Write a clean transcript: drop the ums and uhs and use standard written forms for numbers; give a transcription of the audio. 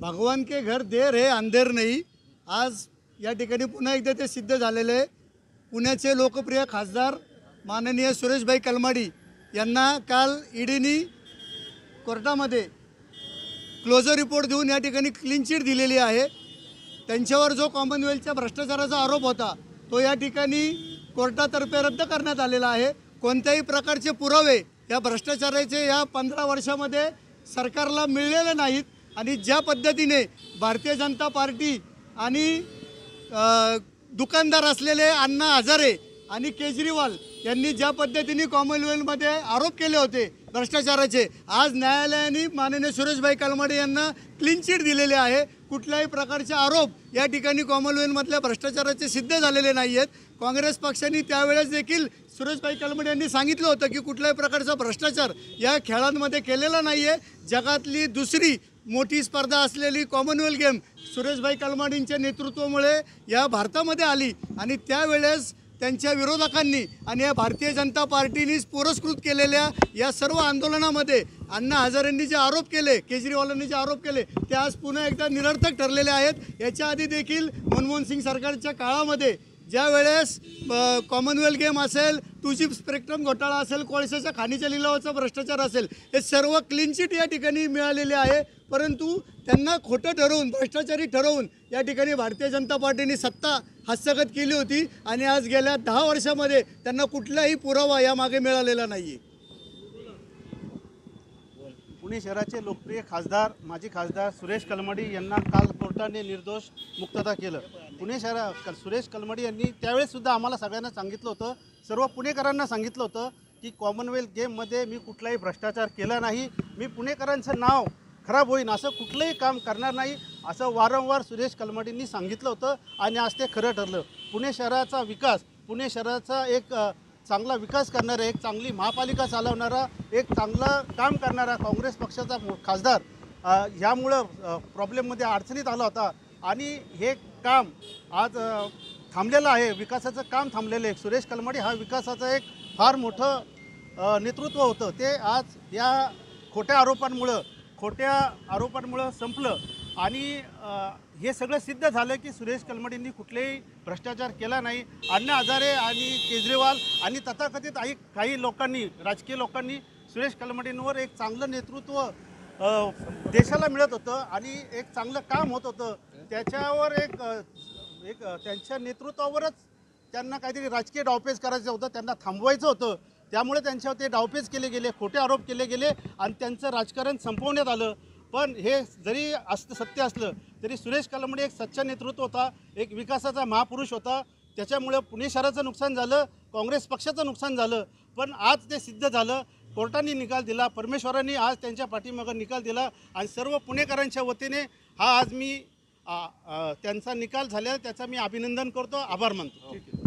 भगवान के घर देर है अंधेर नाही। आज या ठिकाणी पुन्हा एकदा ते सिद्ध झालेले आहे। पुण्याचे लोकप्रिय खासदार माननीय सुरेशभाई कलमाडी यांना काल ईडीनी कोर्टामध्ये क्लोजर रिपोर्ट देऊन या ठिकाणी क्लीन चिट दिलेली आहे। त्यांच्यावर जो कॉमनवेल्थच्या भ्रष्टाचाराचा आरोप होता तो या ठिकाणी कोर्टातर्फे रद्द करण्यात आलेला आहे। कोणत्याही प्रकारचे पुरावे या भ्रष्टाचाराचे या 15 वर्षामध्ये सरकारला मिळलेले नाहीत आणि ज्या पद्धतीने भारतीय जनता पार्टी आणि दुकानदार असलेले अण्णा हजारे आणि केजरीवाल यांनी ज्या पद्धतीने कॉमनवेल्थमध्ये आरोप केले होते भ्रष्टाचाराचे, आज न्यायालयाने माननीय सुरेशभाई कलमाडी यांना क्लीन चिट दिलेले आहे। कुठल्याही प्रकारचे आरोप या ठिकाणी कॉमनवेल्थमधल्या भ्रष्टाचाराचे सिद्ध झालेले नाही आहेत। काँग्रेस पक्षाने त्यावेळेस देखील सुरेशभाई कलमाडी यांनी सांगितलं होतं की कुठल्याही प्रकारचा भ्रष्टाचार या खेळांमध्ये केलेला नाही आहे। जगातली दुसरी मोठी स्पर्धा असलेली कॉमनवेल्थ गेम सुरेशभाई कलमाडींच्या नेतृत्वामुळे या भारतामध्ये आली आणि त्यावेळेस त्यांच्या विरोधकांनी आणि या भारतीय जनता पार्टीनेच पुरस्कृत केलेल्या या सर्व आंदोलनामध्ये अण्णा हजारेंनी जे आरोप केले, केजरीवालांनी जे आरोप केले ते आज पुन्हा एकदा निरर्थक ठरलेले आहेत। याच्या आधी देखील मनमोहन सिंग सरकारच्या काळामध्ये ज्या वेळेस कॉमनवेल्थ गेम असेल, 2G स्पेक्ट्रम घोटाळा असेल, कोळशाच्या खाणीच्या लिलावाचा भ्रष्टाचार असेल, हे सर्व क्लीन चिट या ठिकाणी मिळालेले आहे। परंतु त्यांना खोटं ठरवून, भ्रष्टाचारी ठरवून या ठिकाणी भारतीय जनता पार्टीने सत्ता हस्तगत केली होती आणि आज गेल्या 10 वर्षामध्ये त्यांना कुठलाही पुरावा यामागे मिळालेला नाही आहे। पुणे शहराचे लोकप्रिय खासदार, माजी खासदार सुरेश कलमाडी यांना काल कोर्टाने निर्दोष मुक्तता केलं। पुणे सुरेश कलमाडी यांनी त्यावेळेससुद्धा आम्हाला सगळ्यांना सांगितलं होतं, सर्व पुणेकरांना सांगितलं होतं की कॉमनवेल्थ गेममध्ये मी कुठलाही भ्रष्टाचार केला नाही, मी पुणेकरांचं नाव खराब होईन असं कुठलंही काम करणार नाही असं वारंवार सुरेश कलमाडींनी सांगितलं होतं आणि आज ते खरं ठरलं। पुणे शहराचा विकास, पुणे शहराचा एक चांगला विकास करणारा, एक चांगली महापालिका चालवणारा, एक चांगलं काम करणारा काँग्रेस पक्षाचा खासदार ह्यामुळं प्रॉब्लेममध्ये अडचणीत आला होता आणि हे काम आज थांबलेलं आहे, विकासाचं काम थांबलेलं आहे। सुरेश कलमाडी हा विकासाचं एक फार मोठं नेतृत्व होतं, ते आज या खोट्या आरोपांमुळं संपलं आणि हे सगळं सिद्ध झालं की सुरेश कलमाडींनी कुठलेही भ्रष्टाचार केला नाही। अण्णा हजारे आणि केजरीवाल आणि तथाकथित काही लोकांनी, राजकीय लोकांनी सुरेश कलमाडींवर एक चांगलं नेतृत्व देशाला मिळत होतं आणि एक चांगलं काम होत होतं। त्याच्यावर एक त्यांच्या नेतृत्वावरच त्यांना काहीतरी राजकीय डावपेच करायचं होतं, त्यांना थांबवायचं होतं। त्यामुळे त्यांच्यावर ते डावपेच केले गेले, खोटे आरोप केले गेले आणि त्यांचं राजकारण संपवण्यात आलं। पण हे जरी सत्य असलं तरी सुरेश कलमाडी एक सच्चा नेतृत्व होता, एक विकासाचा महापुरुष होता। त्याच्यामुळे पुणे शहराचं नुकसान झालं, काँग्रेस पक्षाचं नुकसान झालं, पण आज ते सिद्ध झालं। कोर्टाने निकाल दिला, परमेश्वरांनी आज त्यांच्या पाठीमागं निकाल दिला आणि सर्व पुणेकरांच्या वतीने हा आज मी त्यांचा निकाल झाला त्याचा मी अभिनंदन करतो, आभार मानतो।